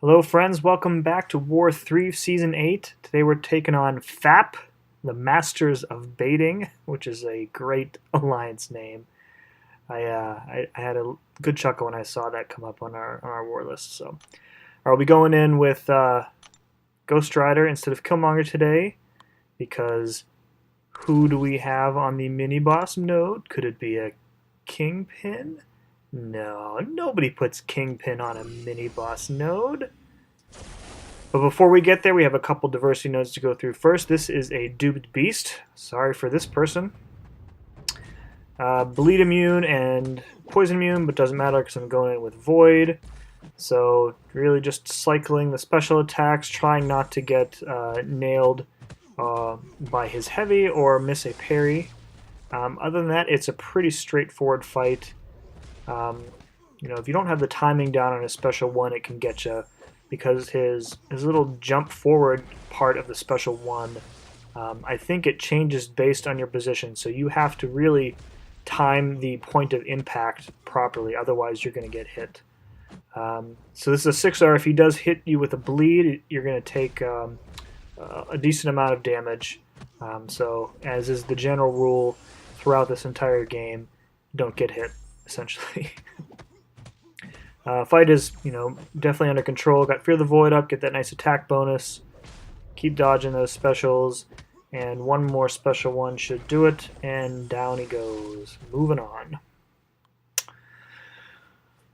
Hello, friends. Welcome back to War 3 Season 8. Today we're taking on FAP, the Masters of Baiting, which is a great alliance name. I had a good chuckle when I saw that come up on our war list. So I'll be going in with Ghost Rider instead of Killmonger today, because who do we have on the mini-boss node? Could it be a Kingpin? No, nobody puts Kingpin on a mini-boss node. But before we get there, we have a couple diversity nodes to go through. First, this is a duped beast. Sorry for this person. Bleed immune and poison immune, but doesn't matter because I'm going in with Void. So really just cycling the special attacks, trying not to get nailed by his heavy or miss a parry. Other than that, it's a pretty straightforward fight. If you don't have the timing down on a special one, it can get you, because his little jump forward part of the special one, I think it changes based on your position. So you have to really time the point of impact properly, otherwise you're going to get hit. So this is a 6R. If he does hit you with a bleed, you're going to take a decent amount of damage. So as is the general rule throughout this entire game, don't get hit, essentially. Fight is, definitely under control. Got Fear the Void up, get that nice attack bonus. Keep dodging those specials, and one more special one should do it, and down he goes. Moving on.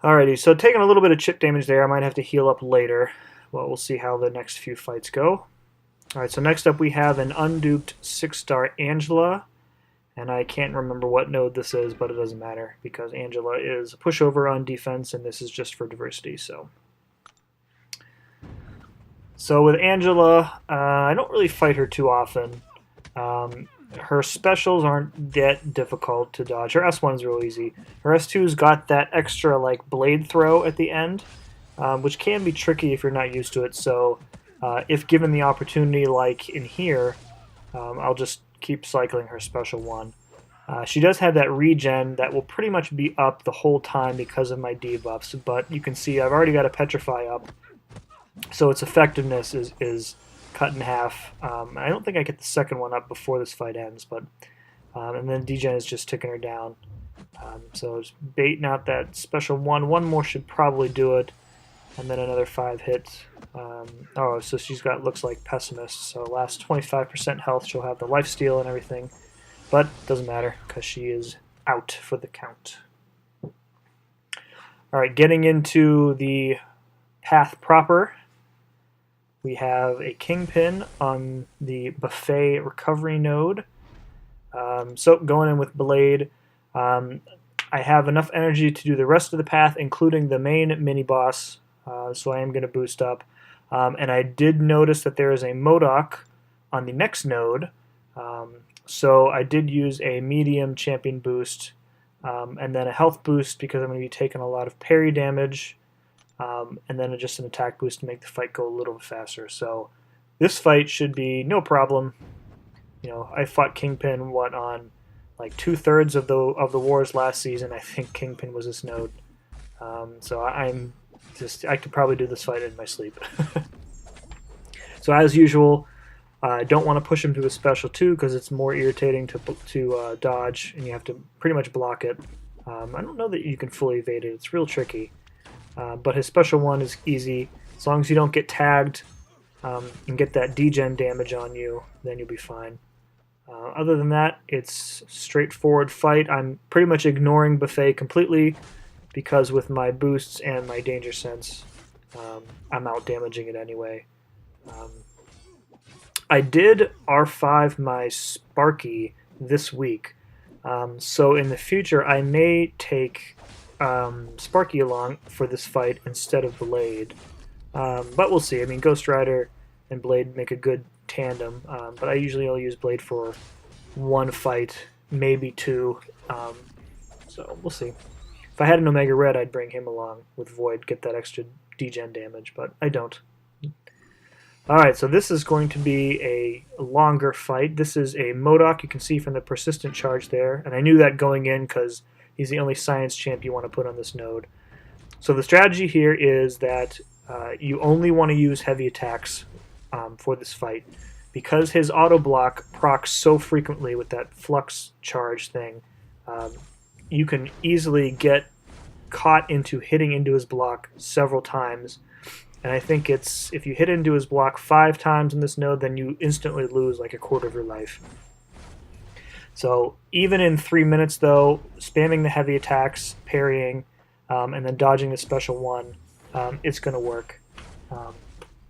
Alrighty, so taking a little bit of chip damage there. I might have to heal up later. Well, we'll see how the next few fights go. Alright, so next up we have an unduped 6-star Angela. And I can't remember what node this is, but it doesn't matter, because Angela is a pushover on defense, and this is just for diversity. So with Angela, I don't really fight her too often. Her specials aren't that difficult to dodge. Her S1 is real easy. Her S2's got that extra blade throw at the end, which can be tricky if you're not used to it. So if given the opportunity, like in here, I'll just keep cycling her special one. She does have that regen that will pretty much be up the whole time because of my debuffs, but you can see I've already got a Petrify up, so its effectiveness is cut in half. I don't think I get the second one up before this fight ends, but and then degen is just ticking her down. So just baiting out that special one. One more should probably do it, and then another 5 hits. So she's got, looks like Pessimist, so last 25% health, she'll have the lifesteal and everything, but doesn't matter because she is out for the count. Alright, getting into the path proper, we have a Kingpin on the Buffet Recovery node. So going in with Blade, I have enough energy to do the rest of the path, including the main mini-boss, so I am going to boost up. And I did notice that there is a MODOK on the next node, so I did use a medium champion boost, and then a health boost because I'm going to be taking a lot of parry damage, and then just an attack boost to make the fight go a little bit faster. So this fight should be no problem. I fought Kingpin on like 2/3 of the wars last season. I think Kingpin was this node, so I could probably do this fight in my sleep. So as usual, I don't want to push him to a special 2 because it's more irritating to dodge, and you have to pretty much block it. I don't know that you can fully evade it. It's real tricky. But his special 1 is easy. As long as you don't get tagged and get that degen damage on you, then you'll be fine. Other than that, it's straightforward fight. I'm pretty much ignoring Buffet completely, because with my boosts and my danger sense, I'm out damaging it anyway. I did R5 my Sparky this week, so in the future I may take Sparky along for this fight instead of Blade. But we'll see. I mean, Ghost Rider and Blade make a good tandem, but I usually only use Blade for one fight, maybe 2, so we'll see. If I had an Omega Red, I'd bring him along with Void, get that extra degen damage, but I don't. Alright, so this is going to be a longer fight. This is a MODOK, you can see from the persistent charge there, and I knew that going in because he's the only science champ you want to put on this node. So the strategy here is that you only want to use heavy attacks for this fight. Because his auto block procs so frequently with that flux charge thing, you can easily get caught into hitting into his block several times. And I think it's if you hit into his block 5 times in this node, then you instantly lose like a quarter of your life. So even in 3 minutes, though, spamming the heavy attacks, parrying, and then dodging the special one, it's going to work.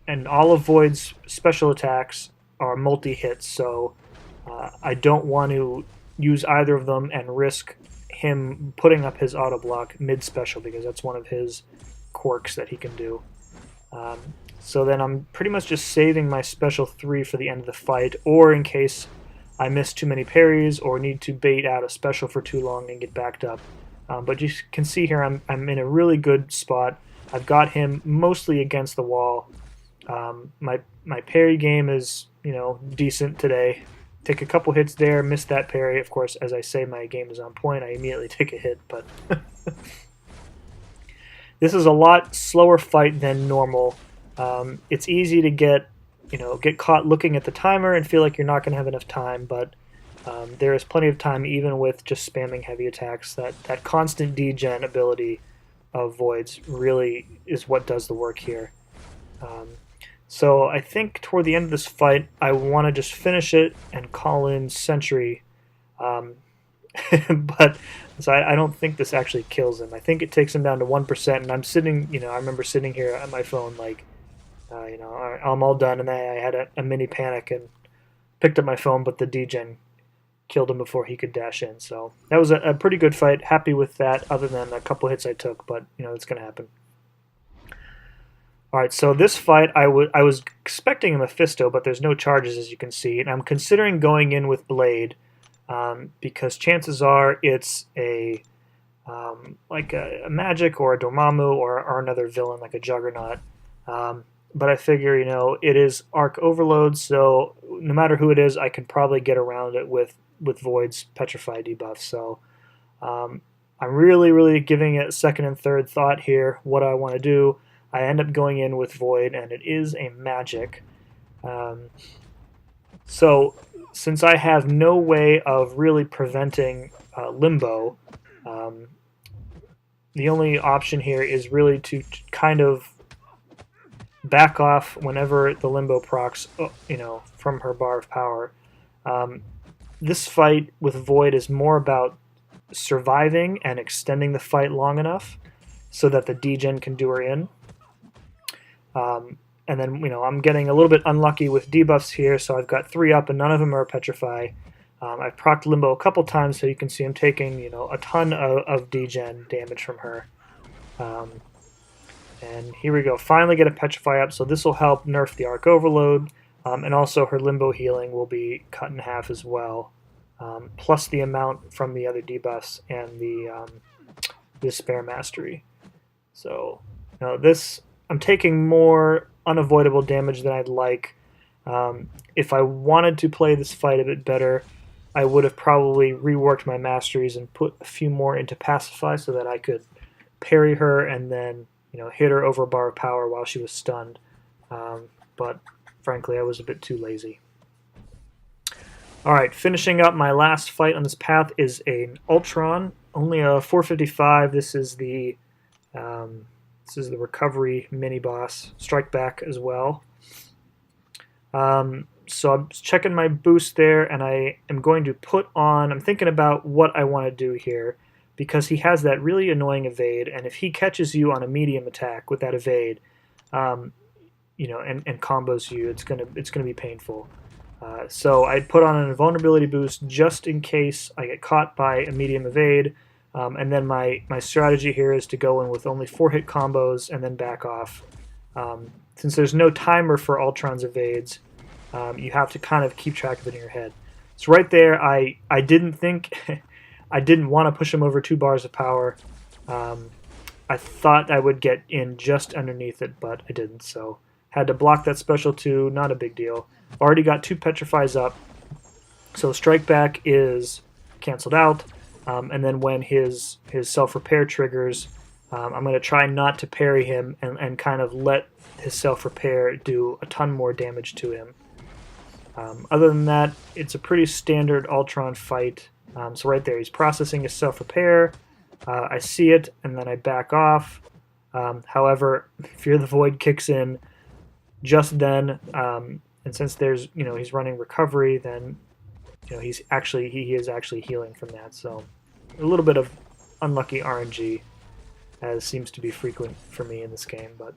And all of Void's special attacks are multi-hits, so I don't want to use either of them and risk him putting up his auto block mid-special, because that's one of his quirks that he can do. So then I'm pretty much just saving my special 3 for the end of the fight, or in case I miss too many parries or need to bait out a special for too long and get backed up. But you can see here I'm in a really good spot. I've got him mostly against the wall. My parry game is, decent today. Take a couple hits there, miss that parry. Of course, as I say, my game is on point. I immediately take a hit, but this is a lot slower fight than normal. It's easy to get caught looking at the timer and feel like you're not going to have enough time, but there is plenty of time even with just spamming heavy attacks. That constant degen ability of Void's really is what does the work here. So I think toward the end of this fight, I want to just finish it and call in Sentry. But so I don't think this actually kills him. I think it takes him down to 1%, and I'm sitting, I remember sitting here at my phone like, I'm all done, and then I had a mini panic and picked up my phone, but the degen killed him before he could dash in. So that was a pretty good fight. Happy with that, other than a couple hits I took, but it's going to happen. All right, so this fight, I was expecting a Mephisto, but there's no charges, as you can see, and I'm considering going in with Blade, because chances are it's like a Magic or a Dormammu or another villain like a Juggernaut. But I figure, it is Arc Overload, so no matter who it is, I can probably get around it with Void's Petrify debuff. So I'm really, really giving it second and third thought here, what I want to do. I end up going in with Void, and it is a Magic. So since I have no way of really preventing Limbo, the only option here is really to kind of back off whenever the Limbo procs, from her bar of power. This fight with Void is more about surviving and extending the fight long enough so that the degen can do her in. And then, I'm getting a little bit unlucky with debuffs here, so I've got 3 up and none of them are Petrify. I've procced Limbo a couple times, so you can see I'm taking, a ton of degen damage from her. And here we go. Finally get a Petrify up, so this will help nerf the Arc Overload, and also her Limbo healing will be cut in half as well, plus the amount from the other debuffs and the Spare Mastery. So, this, I'm taking more unavoidable damage than I'd like. If I wanted to play this fight a bit better, I would have probably reworked my masteries and put a few more into Pacify so that I could parry her and then hit her over a bar of power while she was stunned. But frankly, I was a bit too lazy. All right, finishing up my last fight on this path is an Ultron, only a 455. This is the recovery mini boss. Strike back as well. So I'm checking my boost there, and I am going to put on. I'm thinking about what I want to do here, because he has that really annoying evade, and if he catches you on a medium attack with that evade, and combos you, it's gonna be painful. So I'd put on an invulnerability boost just in case I get caught by a medium evade, and then my strategy here is to go in with only 4-hit combos and then back off. Since there's no timer for Ultron's evades, you have to kind of keep track of it in your head. So right there, I didn't think. I didn't want to push him over 2 bars of power. I thought I would get in just underneath it, but I didn't, so had to block that special 2, not a big deal. Already got 2 Petrifies up, so Strike Back is canceled out, and then when his self-repair triggers, I'm going to try not to parry him and kind of let his self-repair do a ton more damage to him. Other than that, it's a pretty standard Ultron fight. So right there, he's processing his self-repair. I see it, and then I back off. However, Fear the Void kicks in just then, and since there's he's running recovery, then he is actually healing from that. So a little bit of unlucky RNG, as seems to be frequent for me in this game. But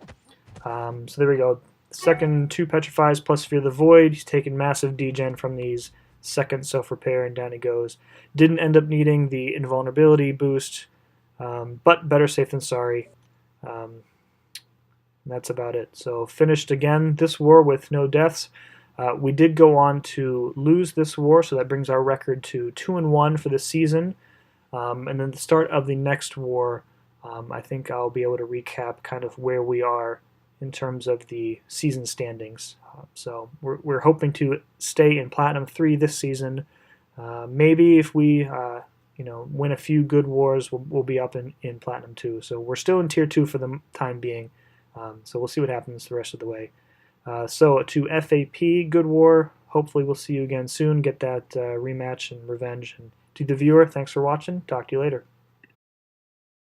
so there we go. Second 2 Petrifies plus Fear the Void. He's taken massive degen from these. Second self-repair, and down he goes. Didn't end up needing the invulnerability boost, but better safe than sorry. That's about it. So finished again this war with no deaths. We did go on to lose this war, so that brings our record to 2-1 for the season. And then the start of the next war, I think I'll be able to recap kind of where we are in terms of the season standings. So we're hoping to stay in Platinum 3 this season. Maybe if we win a few good wars, we'll be up in Platinum 2. So we're still in Tier 2 for the time being. So we'll see what happens the rest of the way. So to FAP, good war. Hopefully we'll see you again soon. Get that rematch and revenge. And to the viewer, thanks for watching. Talk to you later.